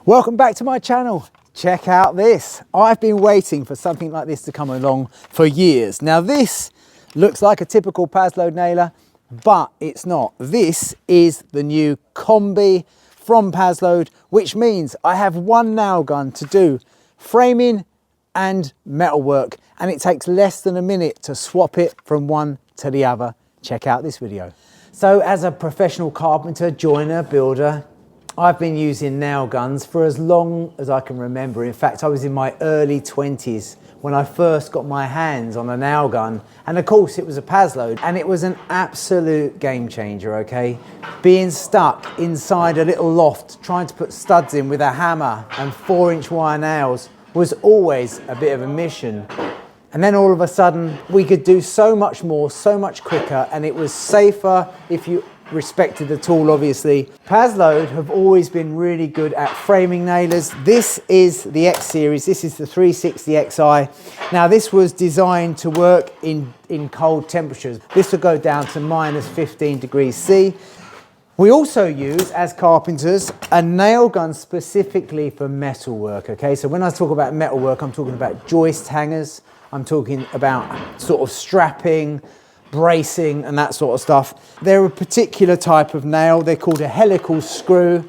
Welcome back to my channel. Check out this. I've been waiting for something like this to come along for years. Now this looks like a typical Paslode nailer, but it's not. This is the new Combi from Paslode, which means I have one nail gun to do framing and metalwork, and it takes less than a minute to swap it from one to the other. Check out this video. So as a professional carpenter, joiner, builder, I've been using nail guns for as long as I can remember. In fact, I was in my early 20s when I first got my hands on a nail gun. And of course it was a Paslode, and it was an absolute game changer, okay? Being stuck inside a little loft, trying to put studs in with a hammer and 4-inch wire nails was always a bit of a mission. And then all of a sudden we could do so much more, so much quicker, and it was safer if you respected the tool, obviously. Paslode have always been really good at framing nailers. This is the X series, this is the 360 XI. Now this was designed to work in cold temperatures. This will go down to -15 degrees C. We also use, as carpenters, a nail gun specifically for metalwork, okay? So when I talk about metalwork, I'm talking about joist hangers, I'm talking about sort of strapping, bracing and that sort of stuff. They're a particular type of nail. They're called a helical screw,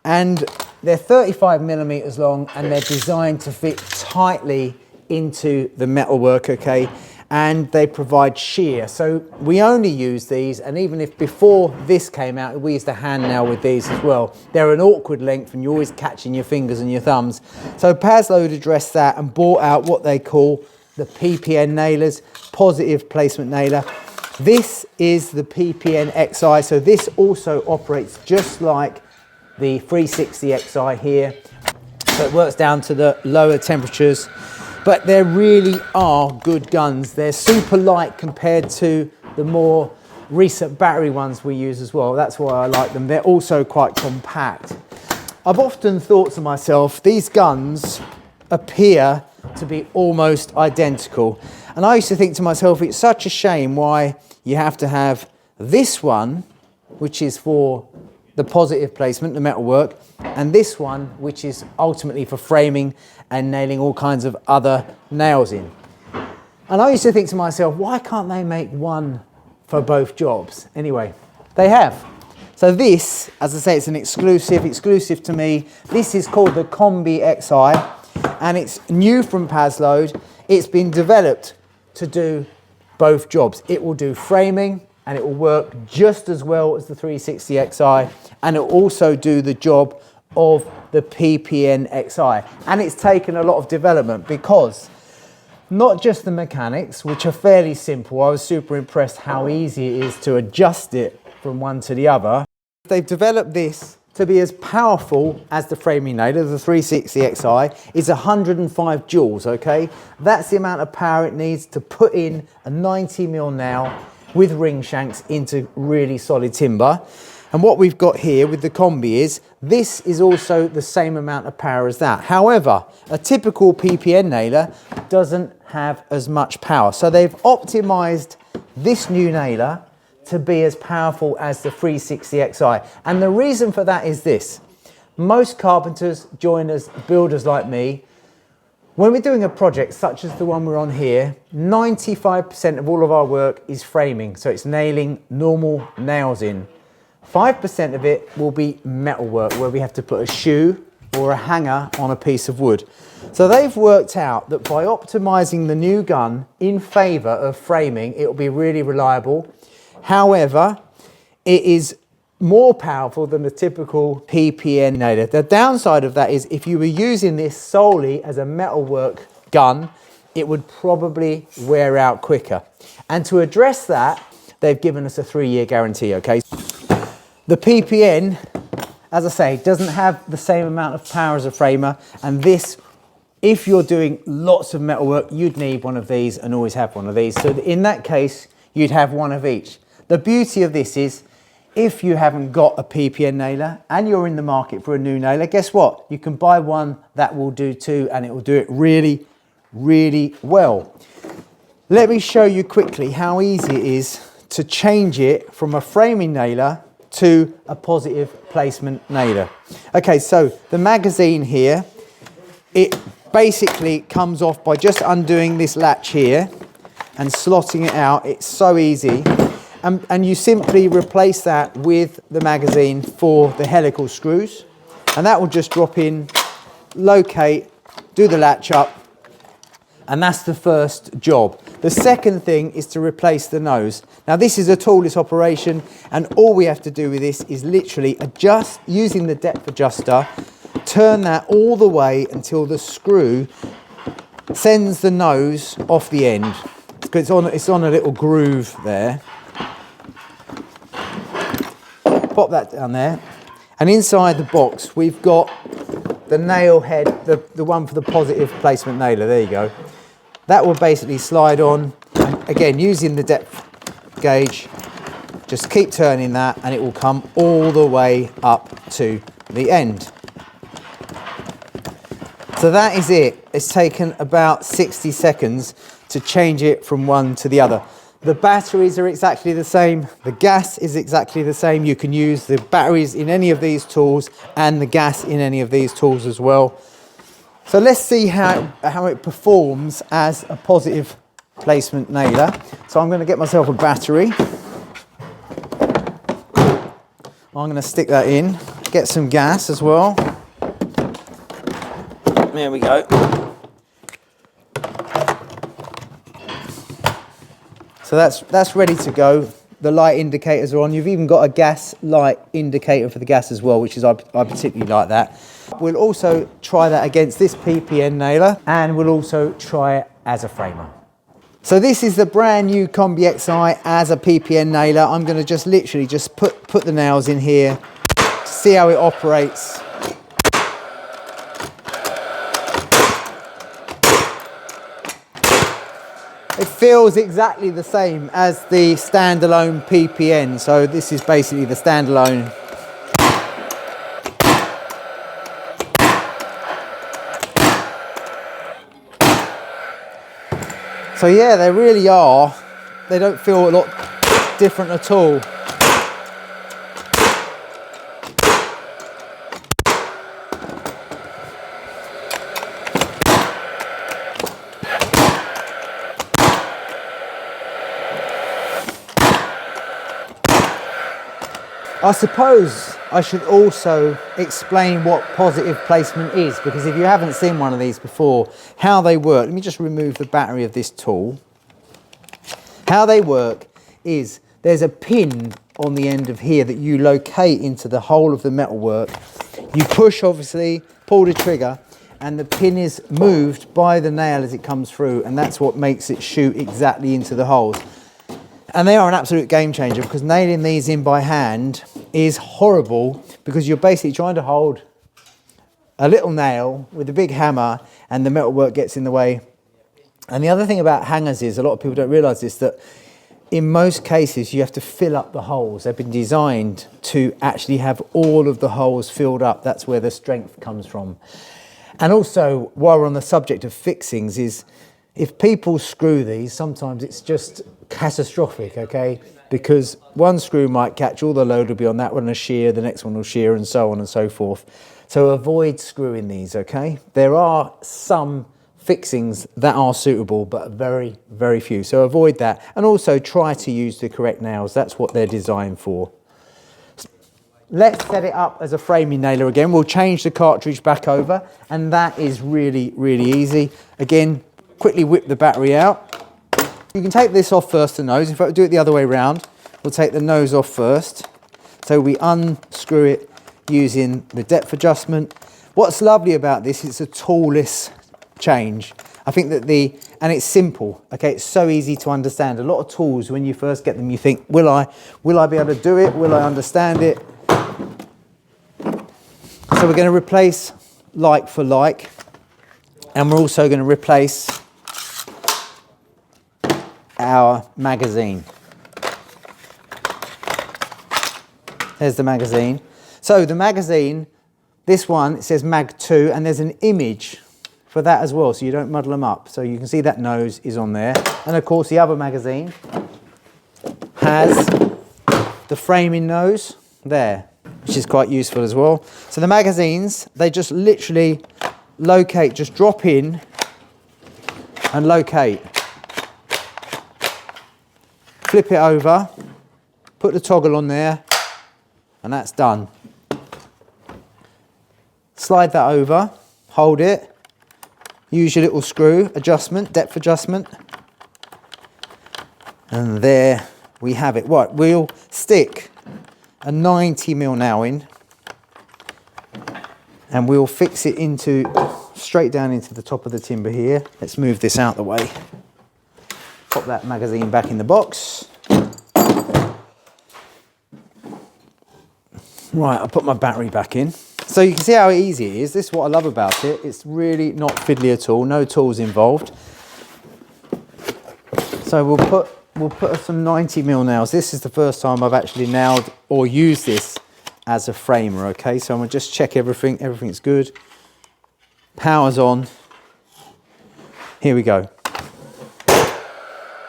and they're 35 millimeters long, and they're designed to fit tightly into the metalwork, okay? And they provide shear. So we only use these, and even if before this came out, we used a hand nail with these as well. They're an awkward length and you're always catching your fingers and your thumbs. So Paslode addressed that and brought out what they call the PPN nailers, positive placement nailer. This is the PPN XI, so this also operates just like the 360 XI here. So it works down to the lower temperatures, but they really are good guns. They're super light compared to the more recent battery ones we use as well. That's why I like them. They're also quite compact. I've often thought to myself, these guns appear to be almost identical, and I used to think to myself, it's such a shame why you have to have this one, which is for the positive placement, the metalwork, and this one, which is ultimately for framing and nailing all kinds of other nails in. And I used to think to myself, why can't they make one for both jobs? Anyway, they have. So this, as I say, it's an exclusive to me. This is called the Combi XI, and it's new from Paslode. It's been developed to do both jobs. It will do framing, and it will work just as well as the 360 XI, and it will also do the job of the PPN XI. And it's taken a lot of development, because not just the mechanics, which are fairly simple. I was super impressed how easy it is to adjust it from one to the other. They've developed this to be as powerful as the framing nailer. The 360 XI is 105 joules, okay? That's the amount of power it needs to put in a 90mm nail with ring shanks into really solid timber. And what we've got here with the Combi is, this is also the same amount of power as that. However, a typical PPN nailer doesn't have as much power. So they've optimized this new nailer to be as powerful as the 360 XI. And the reason for that is this. Most carpenters, joiners, builders like me, when we're doing a project such as the one we're on here, 95% of all of our work is framing. So it's nailing normal nails in. 5% of it will be metalwork, where we have to put a shoe or a hanger on a piece of wood. So they've worked out that by optimizing the new gun in favor of framing, it will be really reliable. However, it is more powerful than the typical PPN nailer. The downside of that is, if you were using this solely as a metalwork gun, it would probably wear out quicker. And to address that, they've given us a 3-year guarantee, okay? The PPN, as I say, doesn't have the same amount of power as a framer, and this, if you're doing lots of metalwork, you'd need one of these and always have one of these. So in that case, you'd have one of each. The beauty of this is, if you haven't got a PPN nailer and you're in the market for a new nailer, guess what? You can buy one that will do too, and it will do it really, really well. Let me show you quickly how easy it is to change it from a framing nailer to a positive placement nailer. Okay, so the magazine here, it basically comes off by just undoing this latch here and slotting it out. It's so easy. And you simply replace that with the magazine for the helical screws. And that will just drop in, locate, do the latch up, and that's the first job. The second thing is to replace the nose. Now this is a toolless operation, and all we have to do with this is literally adjust using the depth adjuster, turn that all the way until the screw sends the nose off the end. It's on a little groove there. Pop that down there. And inside the box, we've got the nail head, the one for the positive placement nailer. There you go. That will basically slide on. And again, using the depth gauge, just keep turning that and it will come all the way up to the end. So that is it. It's taken about 60 seconds to change it from one to the other. The batteries are exactly the same. The gas is exactly the same. You can use the batteries in any of these tools and the gas in any of these tools as well. So let's see how it performs as a positive placement nailer. So I'm going to get myself a battery. I'm going to stick that in, get some gas as well. There we go. So that's ready to go. The light indicators are on. You've even got a gas light indicator for the gas as well, which is I particularly like that. We'll also try that against this PPN nailer, and we'll also try it as a framer. So this is the brand new Combi XI as a PPN nailer. I'm going to just literally just put the nails in here, see how it operates. It feels exactly the same as the standalone PPN. So this is basically the standalone. So yeah, they really are. They don't feel a lot different at all. I suppose I should also explain what positive placement is, because if you haven't seen one of these before, how they work. Let me just remove the battery of this tool. How they work is there's a pin on the end of here that you locate into the hole of the metalwork. You push, obviously, pull the trigger, and the pin is moved by the nail as it comes through, and that's what makes it shoot exactly into the holes. And they are an absolute game changer, because nailing these in by hand is horrible, because you're basically trying to hold a little nail with a big hammer and the metalwork gets in the way. And the other thing about hangers is, a lot of people don't realise this, that in most cases you have to fill up the holes. They've been designed to actually have all of the holes filled up. That's where the strength comes from. And also, while we're on the subject of fixings, is if people screw these, sometimes it's just catastrophic, okay? Because one screw might catch, all the load will be on that one, a shear, the next one will shear, and so on and so forth. So avoid screwing these, okay? There are some fixings that are suitable, but very, very few. So avoid that. And also try to use the correct nails. That's what they're designed for. Let's set it up as a framing nailer again. We'll change the cartridge back over, and that is really, really easy. Again, quickly whip the battery out. You can take this off first, the nose. If I do it the other way around, we'll take the nose off first. So we unscrew it using the depth adjustment. What's lovely about this, it's a toolless change. I think that and it's simple, okay? It's so easy to understand. A lot of tools, when you first get them, you think, will I be able to do it? Will I understand it? So we're going to replace like for like, and we're also going to replace our magazine. There's the magazine. So the magazine, this one, it says Mag 2, and there's an image for that as well, so you don't muddle them up. So you can see that nose is on there. And of course the other magazine has the framing nose, there, which is quite useful as well. So the magazines, they just literally locate, just drop in and locate. Flip it over, put the toggle on there, and that's done. Slide that over, hold it, use your little screw adjustment, depth adjustment, and there we have it. Right, we'll stick a 90mm now in, and we'll fix it into straight down into the top of the timber here. Let's move this out the way. Pop that magazine back in the box. Right, I'll put my battery back in. So you can see how easy it is. This is what I love about it. It's really not fiddly at all, no tools involved. So we'll put some 90mm nails. This is the first time I've actually nailed or used this as a framer, okay? So I'm gonna just check everything, everything's good. Power's on. Here we go.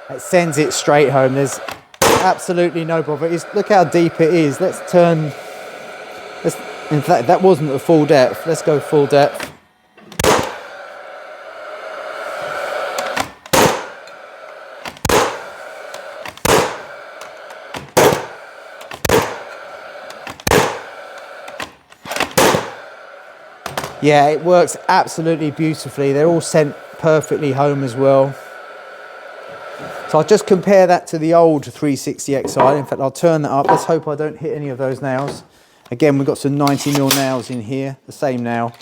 It sends it straight home. There's absolutely no bother. Look how deep it is. In fact, that wasn't a full depth. Let's go full depth. Yeah, it works absolutely beautifully. They're all sent perfectly home as well. So I'll just compare that to the old 360xi. In fact, I'll turn that up. Let's hope I don't hit any of those nails. Again, we've got some 90mm nails in here, the same nail.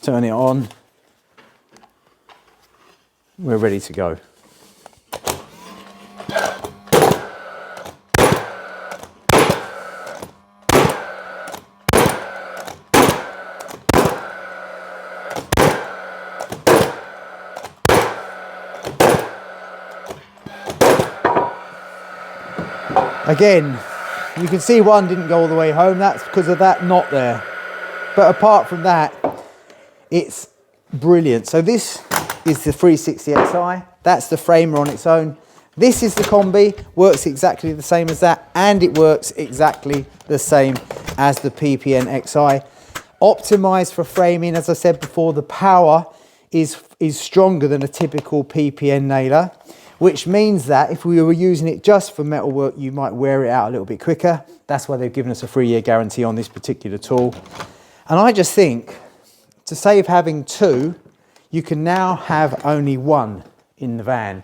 Turn it on. We're ready to go. Again, you can see one didn't go all the way home. That's because of that knot there. But apart from that, it's brilliant. So this is the 360xi. That's the framer on its own. This is the Combi, works exactly the same as that, and it works exactly the same as the PPN XI. Optimized for framing, as I said before, the power is stronger than a typical PPN nailer, which means that if we were using it just for metalwork, you might wear it out a little bit quicker. That's why they've given us a 3-year guarantee on this particular tool. And I just think, to save having two, you can now have only one in the van.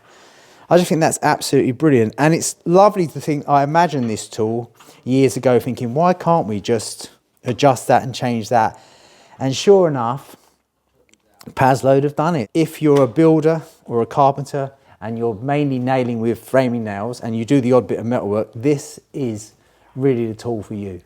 I just think that's absolutely brilliant. And it's lovely to think, I imagined this tool years ago thinking, why can't we just adjust that and change that? And sure enough, Paslode have done it. If you're a builder or a carpenter, and you're mainly nailing with framing nails and you do the odd bit of metalwork, this is really the tool for you.